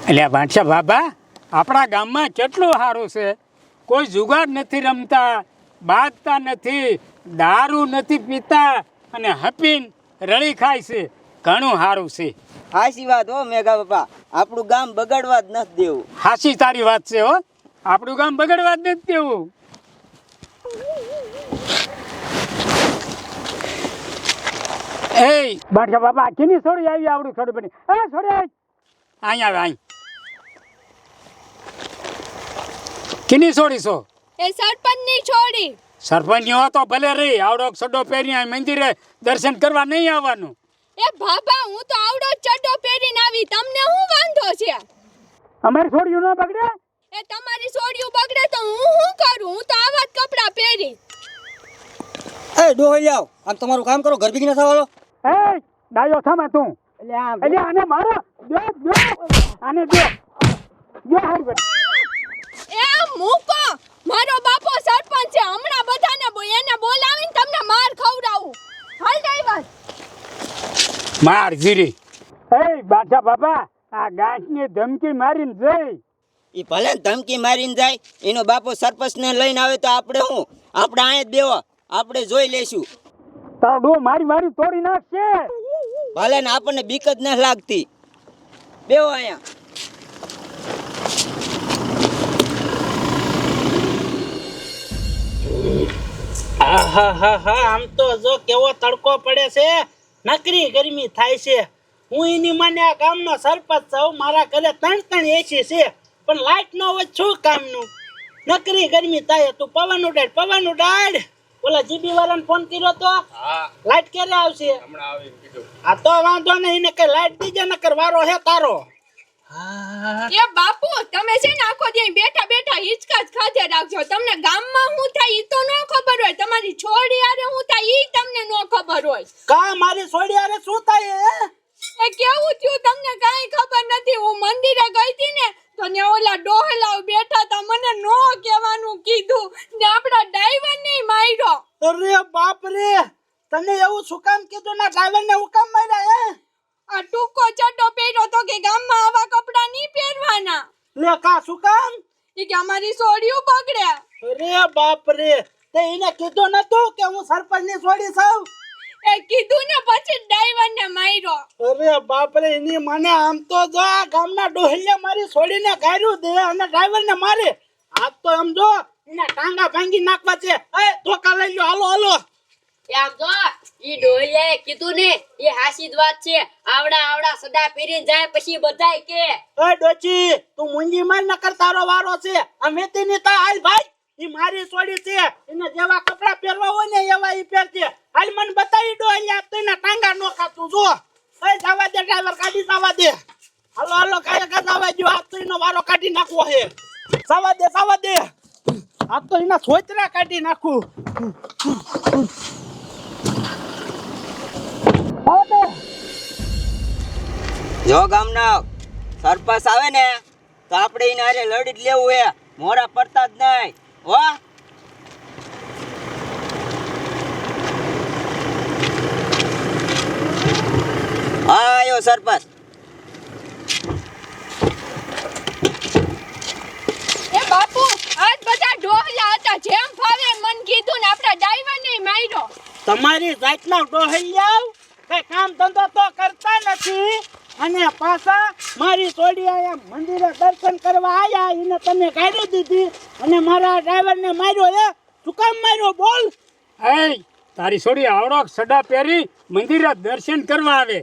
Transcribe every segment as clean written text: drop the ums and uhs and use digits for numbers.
એટલે ભાણસા બાબા આપણા ગામમાં કેટલું સારું છે. કોઈ જુગાડ નથી રમતા, બાગતા નથી, દારૂ નથી પીતા અને હપીને રળી ખાય છે. ઘણું સારું છે. હાચી વાત હો મેઘા બાપા, આપણું ગામ બગાડવા જ નથી દેવું. હાચી તારી વાત છે હો, આપણું ગામ બગડવા જ નથી દેવું. એ ભાણસા બાબા કેની છોડી આવી આવડું છોડી બની? છોડી અહીં આવે અહીં. કેની છોડી છો? એ સરપંચની છોડી. સરપંચ હો તો ભલે રહી, આવડો સડો પહેરી અહીં મંદિરે દર્શન કરવા નહીં આવવાનું. એ બાબા હું તો આવડો ચડ્ડો પહેરીને આવી, તમને શું વાંધો છે? અમારી છોડીયું ન બગડે? એ તમારી છોડીયું બગડે તો હું શું કરું? હું તો આવા જ કપડાં પહેરી. એ ડોહી આવ, આમ તમારું કામ કરો, ઘર ભેગી ના થવાલો. એ ડાયો થામા તું. એટલે આને મારો દો આને દો હારી બન. એ મૂકો, મારો બાપો સરપંચ છે, હમણાં બધાને એને બોલાવીને તમને માર ખવડાવું. હાલ ડ્રાઈવર. માર જીરી. એ બાદશાહ બાબા, આ ગાંઠની ધમકી મારીને જઈ. ઈ ભલે ધમકી મારીને જાય, એનો બાપો સરપંચ ને લઈને આવે તો આપણે શું? આપણે અહીંયા જ બેવો, આપણે જોઈ લેશું. તારો ડો મારી તોડી નાખશે. ભલે ને આપણને બીક જ ન લાગતી. બેવો અહીંયા. આમ તો જો કેવો તડકો પડે છે, નકરી ગરમી થાય છે. હું એની માને આ ગામનો સરપંચ છું, મારા ઘરે 3 એસી છે, પણ લાઈટ ન હોય શું કામનું? નકરી ગરમી થાય. તું પવન ઉડાડ. ઓલા જીબી વાળાને ફોન કર્યો તો? લાઈટ ક્યારે આવશે? હમણાં આવીને કીધું. આ તો વાંધો નહીં, એને કઈ લાઈટ દીજે, નકર વારો હે તારો. એ બાપુ તમે છે ને આખો દી બેઠા બેઠા હિચકા જ ખાધે રાખજો. તમને ગામમાં શું થાય ઈ તો ન ખબર હોય, તમારી છોડી આરે શું થાય ઈ તમને ન ખબર હોય. કા મારી છોડી આરે શું થાય હે? એ કેવું થયું તમને કાઈ ખબર નથી. હું મંદિરે ગઈ હતી ને તો ને ઓલા ડોહલાવ બેઠા તા, મને નો કહેવાનું કીધું ને આપડા ડ્રાઈવર ને માર્યો. અરે બાપ રે, તને એવું શું કામ કીધું? ના ડ્રાઈવર ને હું કામ માર્યા હે? આ ટૂંકો ચડ્ડો પહેર્યો તો કે ગામમાં આવા કપડા નહીં પહેરવાના. લે કા શું કામ? ઈ કે અમારી છોડીયું બગડે. અરે બાપ રે, તે એને કીધું નતું કે હું સરપંચ ની છોડી છું? એ કીધું ને પછી ડ્રાઈવર ને માર્યો. અરે બાપ રે, એની મને આમ તો જો આ ગામના ડોહલિયા મારી છોડીને ગાર્યું દે અને ડ્રાઈવર ને મારે. આજ તો એમ જો એના ટાંગા ભાંગી નાખવા છે. એ ધોકા લઈ લ્યો, હાલો હાલો. એમ જો ઈ ડોલિયાએ કીધું ને એ હાસી જ વાત છે. આવડા સડા પહેરીને જાય પછી બધાય કે એ ડોચી, તું મુંજી માર નકર તારો વારો છે. આ મેતી ની તા હાલ ભાઈ, ઈ મારી છોડી છે, એને જેવા કપડા પહેરવા હોય ને એવા ઈ પહેરજે. હાલ મને બતાવી ડોલિયા, તો એના ટાંગા નો ખાતું જો. એ જવા દે ડ્રાઈવર, ગાડી જવા દે. હાલો હાલો, કાયકા જવા દો. આ તો એનો વારો કાઢી નાખવો છે. જવા દે. આ તો એના છોતરા કાઢી નાખું. જો ગામના સરપંચ આવે ને તો આપણે એને હારે લડી જ લેવું હે, મોરા પડતા જ નહીં હો. આયો સરપંચ. એ બાપુ આજ બધા ડોહલા હતા, જેમ ફાવે મન કીધું ને આપડા ડ્રાઈવર ને માર્યો. તમારી જાતના ડોહલિયાઓ કઈ કામ ધંધો તો કરતા નથી અને પાછા મારી છોડી આયા મંદિરે દર્શન કરવા આયા, એને તમે કાઢી દીધી અને મારા ડ્રાઈવરને માર્યો. એ શું કામ માર્યો બોલ? એ તારી છોડી આવડો સડા પહેરી મંદિરે દર્શન કરવા આવે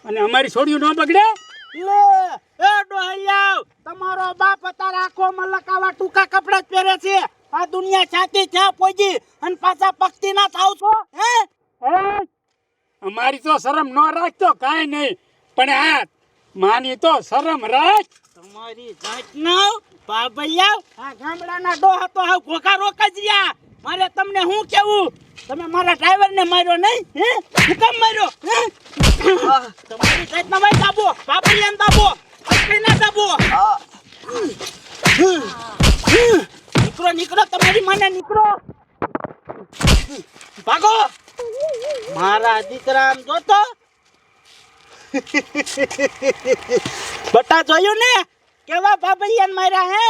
અને અમારી છોડીયું ન બગડે? લે એ ડોહલિયાઓ, તમારો બાપ તારા આખો મલકાવા ટૂંકા કપડા જ પહેરે છે. આ દુનિયા છાતી ક્યાં પહોંચી અને પાછા પક્ષી ના થાવ છો હે? અમારી તો શરમ ન રાખતો કાંઈ નહીં, પણ આ માની તો શરમ રાખ. તમારી જાતના બાબલિયા, આ ગામડાના ડોહા તો હાવ ઘોઘા રોકજ્યા. મારે તમને શું કેવું? તમે મારા ડ્રાઈવરને માર્યો નહીં હે? શું કામ માર્યો હે? તમારી જાતના ભાઈ દાબો, બાબલિયાને દાબો, અટકીને દાબો. નીકળો તમારી માને નીકળો. ભાગો. મારા દીકરા આમ જોતો બટા જોયું ને, કેવા ભાભૈયાને માર્યા હે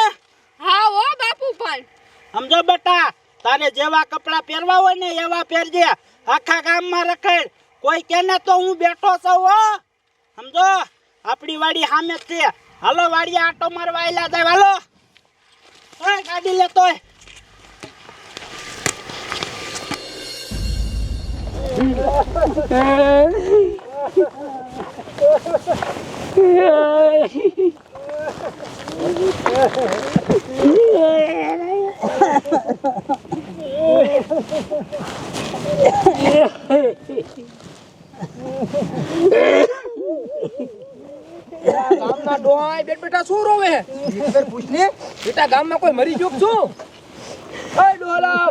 હા હો બાપુ પણ સમજો બેટા તારે જેવા કપડા પહેરવા હોય ને એવા પહેરજે આખા ગામમાં રખડ કોઈ કેને તો હું બેઠો છું હો સમજો આપણી વાડી સામે જ છે હાલો વાડીએ આટો મારવા આયલા જાય હાલો ઓય ગાડી લેતોય ગામના ડોહાય બેટા શું રોવે ખબર પૂછ ને બેટા ગામમાં કોઈ મરી ગયું કે શું એ ડોલા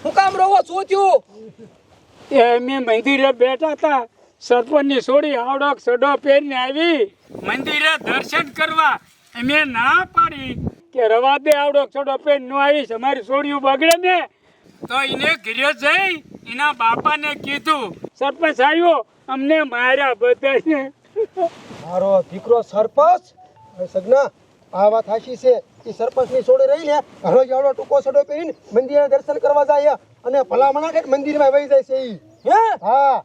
હું કામ રોવો શું થયું એ મેં મંદિરે બેઠા હતા સરપંચની છોડી આવડોક સડો પહેરીને આવી મંદિરે દર્શન કરવા મેં ના પાડી કે રવા દે આવડોક સડો પહેરી ન આવીશ અમારી છોડીઓ બગડે ને તો એને ઘરે જઈ એના બાપાને કીધું સરપંચ આવ્યો અમને માર્યા બધાને મારો દીકરો સરપંચ સગના આ વાત સાચી છે એ સરપંચની છોડી રહી ને ઘણો જાવડો ટૂંકો સડો પહેરીને મંદિરે દર્શન કરવા જાય અને ભલામણા કે મંદિરમાં વહી જાય છે ઈ હે હા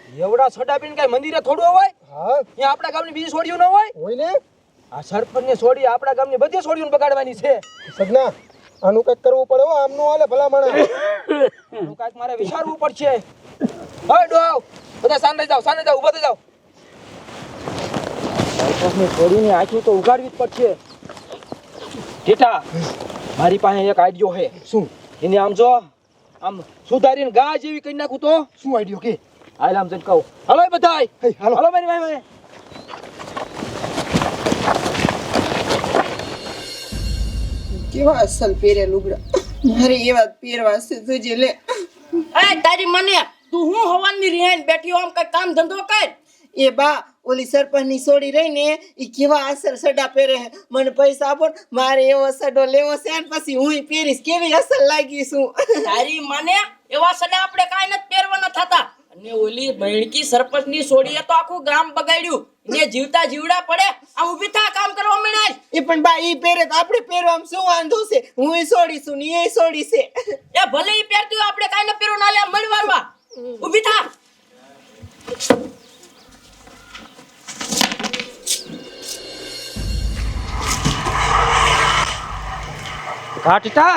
એવડા સડા પીને કઈ મંદિરે થોડું હોય હા ત્યાં આપણા ગામની બીજી છોડીઓ ન હોય ને આ સરપંચની છોડી આપણા ગામની બધી છોડીઓને બગાડવાની છે સગના આનું કઈક કરવું પડે હો આમનું હાલે ભલામણા આનું કઈક મારે વિચારવું પડશે ઓય ડોવ બધા સાંજે જાવ ઊભા થઈ જાવ સરપંચની છોડીની આંખી તો ઉગાડવી જ પડશે ટીટા મારી પાસે એક આઈડિયો છે શું એને આમ જો આમ સુધારીને ગા જેવી કરી નાખું તો શું આઈડિયો કે હાલ આમ જઈને કહું હાલો બધાય હાલો મારી ભાઈ કેવા અસલ પહેરે લુગડા મારે એવા પહેરવા છે જોજે લે એ તારી મને તું હું હવાની રેન બેઠી આમ કઈ કામ ધંધો કર એ બા ઓલી સરપંચની છોડી રહી ને એ કેવા અસલ સડા પહેરે છે. મને પૈસા આપો ને, મારે એવો સડો લેવો છે ને પછી હું પહેરીશ કેવી અસલ લાગી છું તારી મને એવા સડા આપણે કાઈ નથી પહેરવાના થતા અને ઓલી બહેણકી સરપંચની છોડીએ તો આખું ગામ બગાડ્યું ને જીવતા જીવડા પડે આ ઊભી થા કામ કરવા માંડ્યા એ પણ બા ઈ પહેરે તો આપણે પહેરવામાં શું વાંધો છે હું છોડી છું ને એ છોડી છે એ ભલે ઈ પહેરતી હોય આપણે કાઈ ન પહેરવા ના લે મળવારવા ઊભી થા ઘાટટા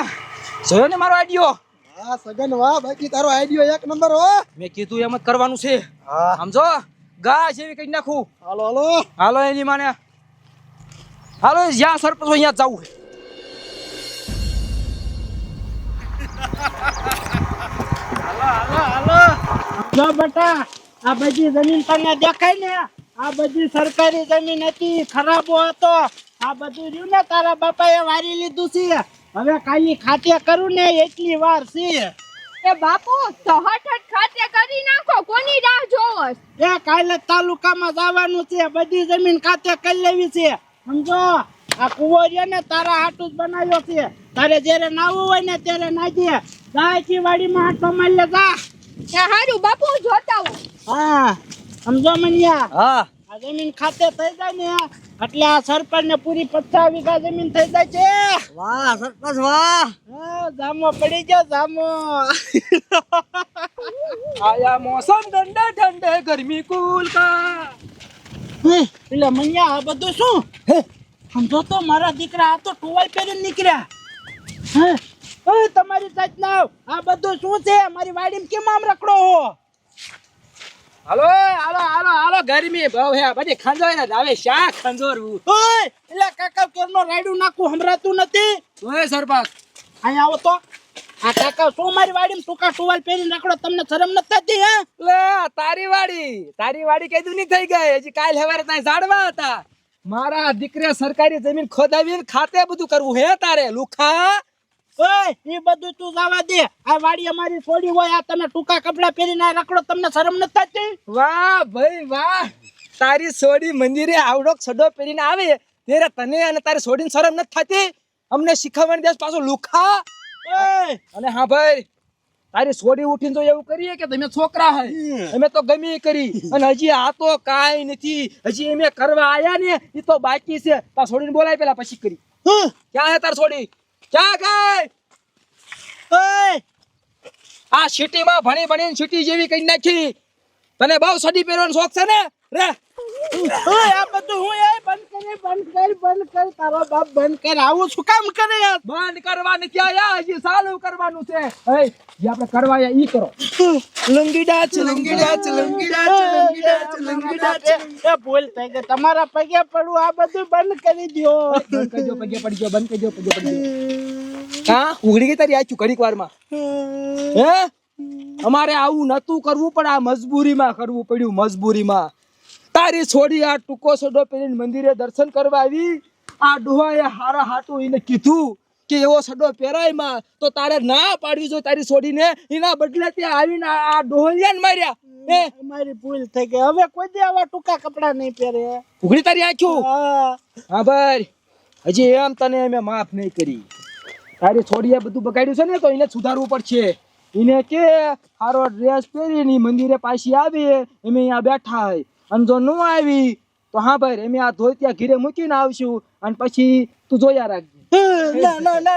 જોયો ને મારો આઈડિયો હા સગન વાહ બાકી તારો આઈડિયો એક નંબર હો મેં કીધું એમ જ કરવાનું છે સમજો ગા જેવી કરી નાખું હાલો એની માને હાલો જ્યાં સરપંચ હોય ત્યાં જવું જો બેટા આ બધી જમીન તને દેખાય ને આ બધી સરકારી જમીન હતી ખરાબો હતો આ બધું રહ્યું ને તારા બાપાએ વારી લીધું છે હવે ખાલી ખાતે કરું ને એટલી વાર છે એ બાપુ તો હઠ ખાતે કરી નાખો કોની રાહ જોવસ એ કાલે તાલુકામાં જવાનું છે બધી જમીન ખાતે કરી લેવી છે સમજો આ કુવો છે ને તારા હાટું જ બનાવ્યો છે તારે જ્યારે નાવું હોય ને ત્યારે નાજે ગાયથી વાડીમાં હાથો મારી લે જા એ હારું બાપુ જોતા હું હા સમજો મનિયા હા આ જમીન ખાતે થઈ જાય ને એટલે આ સરપંચ ને પૂરી 50 વીઘા જમીન થઈ જાય છે વાહ સરપંચ વાહ હા જામો પડી ગયો જામો આયા મોસમ ઠંડે ઠંડે ગરમી કુલ કા એટલે મનિયા આ બધું શું સમજો તો મારા દીકરા આ તો ટોવાલ પહેરીને નીકળ્યા હે ઓય તમારી સાચ ના આ બધું શું છે મારી વાડીમાં કેમ આમ રખડો હો હાલો હાલો હાલો હાલો ગરમી બહુ હે બધી ખંજોય ને આવે શા ખંજોરવું ઓય એટલે કાકા કેરનો રાયડું નાખું હમરાતું નથી ઓય સરપંચ અહીંયા આવો તો આ કાકા શું મારી વાડીમાં ટૂંકા ટોવાલ પહેરીને રખડો તમને શરમ નથી થતી હે લે તારી વાડી કઈ નહીં થઈ ગઈ હજી કાલ હવારે ત્યાં ઝાડવા હતા મારા દીકરે સરકારી જમીન ખોદાવીને ખાતે બધું કરવું હે તારે લુખા ઓય એ બધું તું જવા દે આ વાડી અમારી છોડી હોય આ તમે ટૂંકા કપડા પહેરીને આ રખડો તમને શરમ નથી થતી વાહ ભાઈ વાહ તારી સોડી મંદિરે આવડો સડો પહેરીને આવે ત્યારે તને અને તારી સોડીને શરમ નથી થતી અમને શીખવવાની દેશ પાછો લુખા ઓય અને હા ભાઈ તારી સોડી ઉઠીને તો એવું કરીએ કે તમે છોકરા હે અમે તો ગમે ઈ કરી અને હજી આ તો કાઈ નથી હજી અમે કરવા આયા ને ઈ તો બાકી છે તાર સોડીને બોલાય પેલા પછી કરી ક્યાં હે તાર સોડી ક્યાં ગઈ આ સિટીમાં ભણી ભણીને સિટી જેવી કરી નાખી તને બહુ સડી પહેરવાનો શોખ છે ને રે ઓય આ બધું હું એ બંધ કર તારો બાપ બંધ કર આવું શું કામ કરે યાર બંધ કરવા નથી આયા હજી ચાલુ કરવાનું છે હે જે આપણે કરવા આયા ઈ કરો લંગીડા છે એ ભૂલ થઈ ગઈ તમારા પગે પડું આ બધું બંધ કરી દ્યો બંધ કરજો પગે પડી ગયો બંધ કરજો પગે પડી ગયો હા ઉઘડી ગઈ તારી આચું ઘડીક વારમાં હે અમારે આવું નતું કરવું પણ આ મજબૂરીમાં કરવું પડ્યું મજબૂરીમાં તારી છોડી આ ટૂંકો સોડો પહેરીને મંદિરે દર્શન કરવા આવી આ ડોહાએ હારા હાટું એને કીધું કે એવો સડો પહેરાયમાં તો તારે ના પાડવી જોઈએ તારી છોડીને એના બદલે ત્યાં આવીને આ ડોહલિયાને માર્યા હે અમારી ભૂલ થઈ ગઈ હવે કોઈ દી આવા ટૂંકા કપડા નહીં પહેરે ઉઘડી તારી આંખું હા હા ભાઈ હજી એમ તને અમે માફ નહીં કરી તારી છોડીએ બધું બગાડ્યું છે ને તો એને સુધારવું પડશે એને કે હારો ડ્રેસ પહેરીને મંદિરે પાછી આવી અમે અહીંયા બેઠા હોય અને જો ન આવી તો હા ભાઈ અમે આ ધોતિયા ઘીરે મૂકીને આવશું અને પછી તું જોયા રાખજે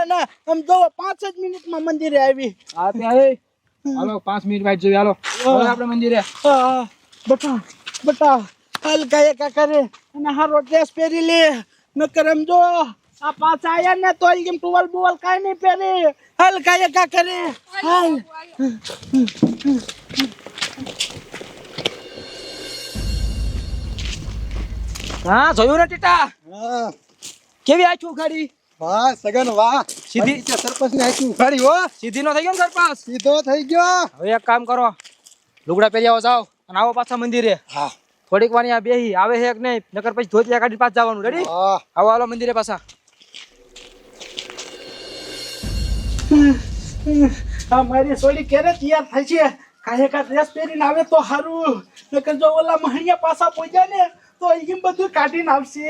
ના આમ જો 5 જ મિનિટમાં મંદિરે આવી હા ત્યાં હાલો 5 મિનિટ વાઈટ જોઈએ હાલો હવે આપણે મંદિરે હા બટા હાલ કાય કા કરે અને હારો ડ્રેસ પહેરી લે નકર આમ જો આ પાછા આયા ને તો એમ ટુવલ બુવલ કાઈ નહીં પહેરે હાલ કાય કા કરે હાલ હા જોયું ને ટીટા હા કેવી આંખું ઉખાડી વાહ સગન વાહ સીધી સીધી સરપંચ ની આખી ઉખાડી હો સીધી નો થઈ ગયો ને સરપાસ સીધો થઈ ગયો હવે એક કામ કરો લુગડા પહેરી આવો જાઓ અને આવો પાછા મંદિરે હા થોડીક વાર અહીંયા બેહી આવે છે કે નહીં નકર પછી ધોતિયા કાઢી પાછા જવાનું રેડી હા આવો હાલો મંદિરે પાછા આ મારી સોડી ક્યારે તૈયાર થાય છે કાય કા ડ્રેસ પહેરીને આવે તો હારું નકર જો ઓલા મહણિયા પાછા પહોંચ્યા ને તો એમ બધું કાઢીને આવશે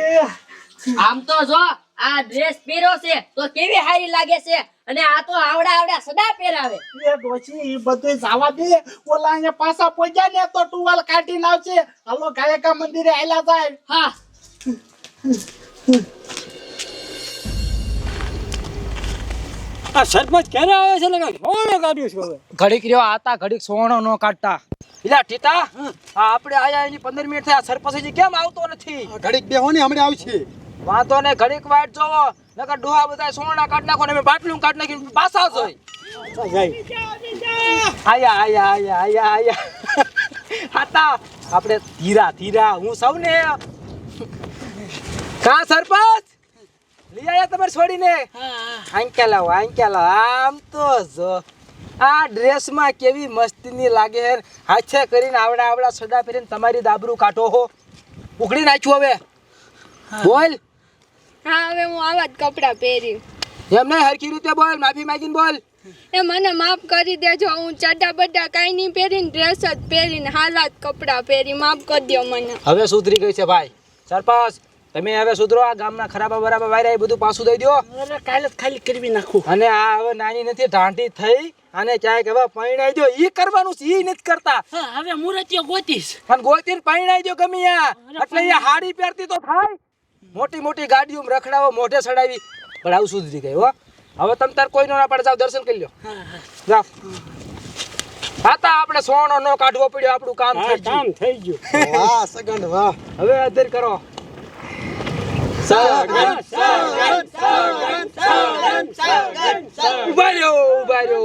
આમ તો જો આ ડ્રેસ પહેર્યો છે તો કેવી હારી લાગે છે અને આ તો આવડા સડા પહેરાવે એ ડોશી ઈ બધું જવા દે ઓલા અહીંયા પાછા પહોંચ્યા ને તો ટુવાલ કાઢીને આવશે હાલો ગાયકા મંદિરે આયલા જાય હા આ સરપંચ ક્યારે આવે છે ને કોણે કાઢ્યું છે હવે ઘડીક રહ્યો આતા ઘડીક સોણો નો કાઢતા ઇલા ટીટા આ આપણે આયા એની 15 મિનિટ થયા સરપંચ હજી કેમ આવતો નથી ઘડીક બેહો ને હમણાં આવશે વાંધો ને ઘડીક વાટ જોવો નકર ડોહા બધા સોણા કાઢ નાખો ને અમે બાટલું કાઢ નાખી પાછા જોઈ આયા હાતા આપણે ધીરા હું સૌ ને કા સરપંચ લઈ આયા તમારે છોડીને આંક્યા લાવો આમ તો જો આ ડ્રેસમાં કેવી મસ્તીની લાગે હે હાથે કરીને આવડા સડા પહેરીને તમારી દાબરું કાઢો હો ઉખડી નાખ્યું હવે બોલ હા હવે હું આવા જ કપડાં પહેરી એમ નહીં હરખી રીતે બોલ માફી માંગીને બોલ એ મને માફ કરી દેજો હું ચડ્ડા બड्डा કાઈ નહીં પહેરીને ડ્રેસ જ પહેરીને હાલા જ કપડાં પહેરી માફ કરી દો મને હવે સુધરી ગઈ છે ભાઈ સરપંચ તમે હવે સુધરો આ ગામના ખરાબા બરાબર વાયરા એ બધું પાછું દઈ દો અરે કાલે જ ખાલી કરવી નાખું અને આ હવે નાની નથી ઢાંઢી થઈ અને ક્યાંક હવે પૈણાઈ દો ઈ કરવાનું છે ઈ નથી કરતા હવે મુરતીઓ ગોતીશ અને ગોતીને પૈણાઈ દો ગમે એટલે એ હાડી પહેરતી તો થાય મોટી ગાડીઓમાં રખડાવો મોઢે ચડાવી પણ આવું સુધરી ગઈ હો હવે તમે તાર કોઈનો ના પડે જાવ દર્શન કરી લ્યો જાવ હાતા આપણે સોનો નો કાઢવો પડ્યો આપણું કામ થઈ ગયું વાહ સગન વાહ હવે અધર કરો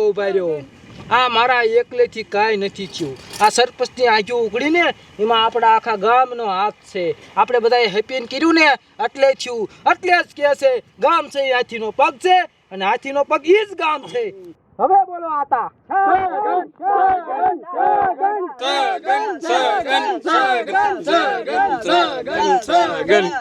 ઉભા રહ્યો આ મારા એકલેથી કાંઈ નથી થયું આ સરપંચની આંખો ઉઘડી ને એમાં આપણા આખા ગામનો હાથ છે આપણે બધાએ હેપીન કર્યું ને એટલે થયું એટલે જ કે છે ગામ છે એ હાથીનો પગ છે અને હાથીનો પગ ઈ જ ગામ છે હવે બોલો આતા